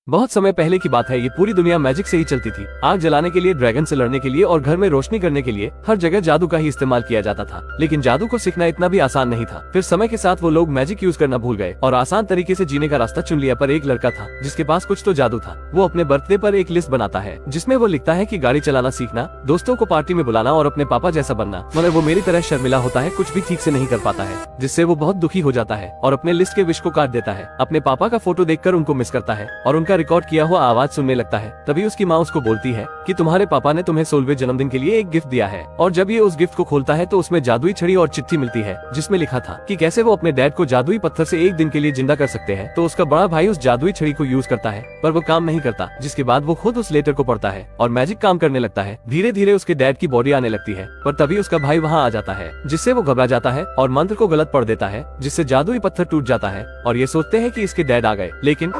बहुत समय पहले की बात है, ये पूरी दुनिया मैजिक से ही चलती थी। आग जलाने के लिए, ड्रैगन से लड़ने के लिए और घर में रोशनी करने के लिए हर जगह जादू का ही इस्तेमाल किया जाता था। लेकिन जादू को सीखना इतना भी आसान नहीं था। फिर समय के साथ वो लोग मैजिक यूज करना भूल गए और आसान तरीके से जीने का रास्ता चुन लिया। पर एक लड़का था जिसके पास कुछ तो जादू था। वो अपने बर्थडे पर एक लिस्ट बनाता है जिसमें वो लिखता है कि गाड़ी चलाना सीखना, दोस्तों को पार्टी में बुलाना और अपने पापा जैसा बनना। मगर वो मेरी तरह शर्मिला होता है, कुछ भी ठीक से नहीं कर पाता है, जिससे वो बहुत दुखी हो जाता है और अपने लिस्ट के विश को काट देता है। अपने पापा का फोटो देखकर उनको मिस करता है और उनका रिकॉर्ड किया हुआ आवाज सुनने लगता है। तभी उसकी माँ उसको बोलती है कि तुम्हारे पापा ने तुम्हें 16वें जन्मदिन के लिए एक गिफ्ट दिया है। और जब ये उस गिफ्ट को खोलता है तो उसमें जादुई छड़ी और चिट्ठी मिलती है जिसमें लिखा था कि कैसे वो अपने डैड को जादुई पत्थर से एक दिन के लिए जिंदा कर सकते हैं। तो उसका बड़ा भाई उस जादुई छड़ी को यूज करता है पर वो काम नहीं करता, जिसके बाद वो खुद उस लेटर को पढ़ता है और मैजिक काम करने लगता है। धीरे धीरे उसके डैड की बॉडी आने लगती है पर तभी उसका भाई वहाँ आ जाता है, जिससे वो घबरा जाता है और मंत्र को गलत पढ़ देता है, जिससे जादुई पत्थर टूट जाता है और ये सोचते हैं कि इसके डैड आ गए। लेकिन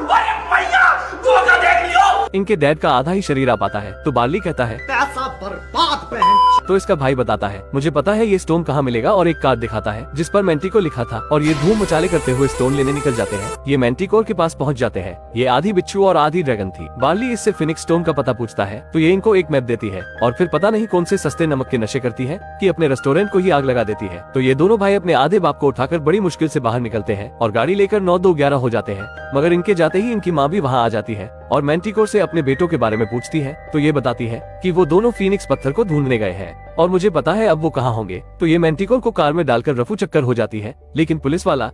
इनके डैड का आधा ही शरीर आ पाता है। तो बार्ली कहता है पैसा बर्बाद। तो इसका भाई बताता है मुझे पता है ये स्टोन कहाँ मिलेगा और एक कार्ड दिखाता है जिस पर मेंटिको लिखा था और ये धूम मचाले करते हुए स्टोन लेने निकल जाते हैं। ये मेंटिकोर के पास पहुँच जाते हैं। ये आधी बिच्छू और आधी ड्रैगन थी। बार्ली इससे फिनिक्स स्टोन का पता पूछता है तो ये इनको एक मैप देती है और फिर पता नहीं कौन से सस्ते नमक के नशे करती है कि अपने रेस्टोरेंट को ही आग लगा देती है। तो ये दोनों भाई अपने आधे बाप को उठाकर बड़ी मुश्किल से बाहर निकलते हैं और गाड़ी लेकर 9-2-11 हो जाते हैं। मगर इनके जाते ही इनकी माँ भी वहाँ आ जाती है और मेंटिकोर से अपने बेटों के बारे में पूछती है। तो ये बताती है कि वो दोनों फीनिक्स पत्थर को ढूंढने गए हैं और मुझे पता है अब वो कहाँ होंगे। तो ये मेंटिकोर को कार में डालकर रफू चक्कर हो जाती है। लेकिन पुलिस वाला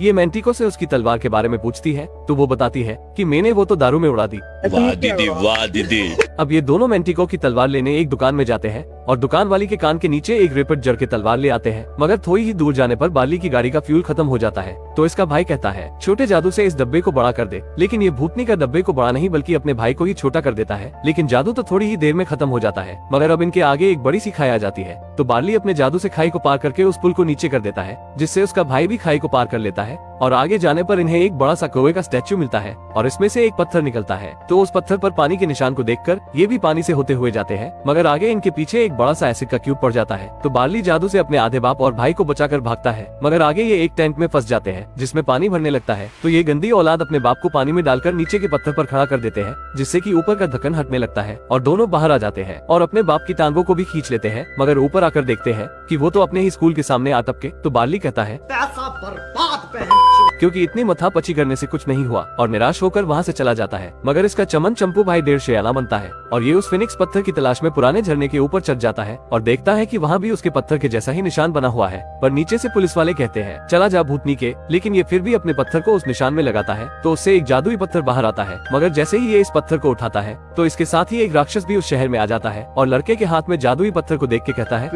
ये मेंटिको से उसकी तलवार के बारे में पूछती है तो वो बताती है कि मैंने वो तो दारू में उड़ा दी। वाह दीदी, वाह दीदी। अब ये दोनों मेंटिको की तलवार लेने एक दुकान में जाते हैं और दुकान वाली के कान के नीचे एक रेपट जड़ के तलवार ले आते हैं। मगर थोड़ी ही दूर जाने पर बार्ली की गाड़ी का फ्यूल खत्म हो जाता है। तो इसका भाई कहता है छोटे जादू से इस डब्बे को बड़ा कर दे। लेकिन ये भूतनी का डब्बे को बड़ा नहीं बल्कि अपने भाई को ही छोटा कर देता है। लेकिन जादू तो थोड़ी ही देर में खत्म हो जाता है। मगर अब इनके आगे एक बड़ी सी खाई आ जाती है। तो बार्ली अपने जादू से खाई को पार करके उस पुल को नीचे कर देता है, जिससे उसका भाई भी खाई को पार कर लेता है। और आगे जाने पर इन्हें एक बड़ा सा कौवे का स्टैच्यू मिलता है और इसमें से एक पत्थर निकलता है। तो उस पत्थर पर पानी के निशान को देखकर ये भी पानी से होते हुए जाते हैं। मगर आगे इनके पीछे एक बड़ा सा एसिड का क्यूब पड़ जाता है। तो बार्ली जादू से अपने आधे बाप और भाई को बचाकर भागता है। मगर आगे ये एक टैंक में फंस जाते हैं जिसमें पानी भरने लगता है। तो ये गंदी औलाद अपने बाप को पानी में डालकर नीचे के पत्थर पर खड़ा कर देते हैं, जिससे कि ऊपर का ढक्कन हटने लगता है और दोनों बाहर आ जाते हैं और अपने बाप की टांगों को भी खींच लेते हैं। मगर ऊपर आकर देखते हैं कि वो तो अपने ही स्कूल के सामने आ टपके। तो बार्ली कहता है पैसा बर्बाद। क्योंकि इतनी मथापची करने से कुछ नहीं हुआ और निराश होकर वहाँ से चला जाता है। मगर इसका चमन चंपू भाई देर शेयाना बनता है और ये उस फिनिक्स पत्थर की तलाश में पुराने झरने के ऊपर चढ़ जाता है और देखता है कि वहाँ भी उसके पत्थर के जैसा ही निशान बना हुआ है। पर नीचे से पुलिस वाले कहते हैं चला जा भूतनी के। लेकिन ये फिर भी अपने पत्थर को उस निशान में लगाता है तो उससे एक जादुई पत्थर बाहर आता है। मगर जैसे ही ये इस पत्थर को उठाता है तो इसके साथ ही एक राक्षस भी उस शहर में आ जाता है और लड़के के हाथ में जादुई पत्थर को देख के कहता है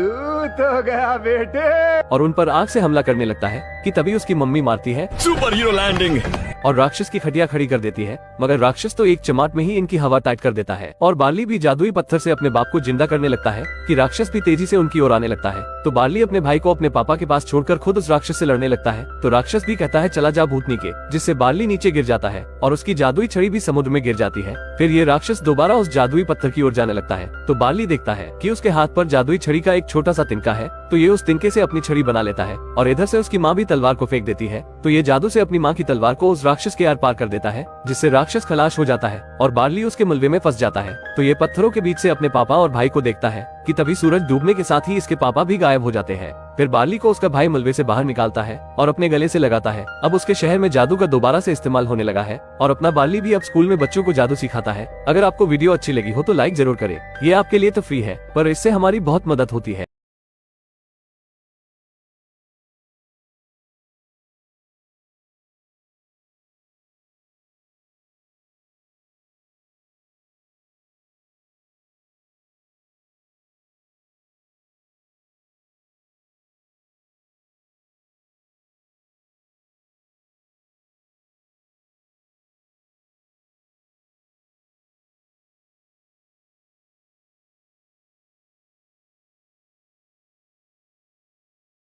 तो गया बेटे, और उन पर आग से हमला करने लगता है कि तभी उसकी मम्मी मारती है सुपर हीरो लैंडिंग और राक्षस की खटिया खड़ी कर देती है। मगर राक्षस तो एक चमाट में ही इनकी हवा टाइट कर देता है और बार्ली भी जादुई पत्थर से अपने बाप को जिंदा करने लगता है कि राक्षस भी तेजी से उनकी ओर आने लगता है। तो बार्ली अपने भाई को अपने पापा के पास छोड़कर खुद उस राक्षस से लड़ने लगता है। तो राक्षस भी कहता है चला जा भूतनी के, जिससे बार्ली नीचे गिर जाता है और उसकी जादुई छड़ी भी समुद्र में गिर जाती है। फिर ये राक्षस दोबारा उस जादुई पत्थर की ओर जाने लगता है। तो बार्ली देखता है कि उसके हाथ पर जादुई छड़ी का एक छोटा सा तिनका है। तो ये उस तिनके से अपनी छड़ी बना लेता है और इधर से उसकी माँ भी तलवार को फेंक देती है। तो ये जादू से अपनी माँ की तलवार को उस राक्षस के आर पार कर देता है, जिससे राक्षस खलास हो जाता है और बार्ली उसके मलबे में फंस जाता है। तो ये पत्थरों के बीच से अपने पापा और भाई को देखता है कि तभी सूरज डूबने के साथ ही इसके पापा भी गायब हो जाते हैं। फिर बार्ली को उसका भाई मलबे से बाहर निकालता है और अपने गले से लगाता है। अब उसके शहर में जादू का दोबारा से इस्तेमाल होने लगा है और अपना बार्ली भी अब स्कूल में बच्चों को जादू सिखाता है। अगर आपको वीडियो अच्छी लगी हो तो लाइक जरूर करें। ये आपके लिए तो फ्री है पर इससे हमारी बहुत मदद होती है।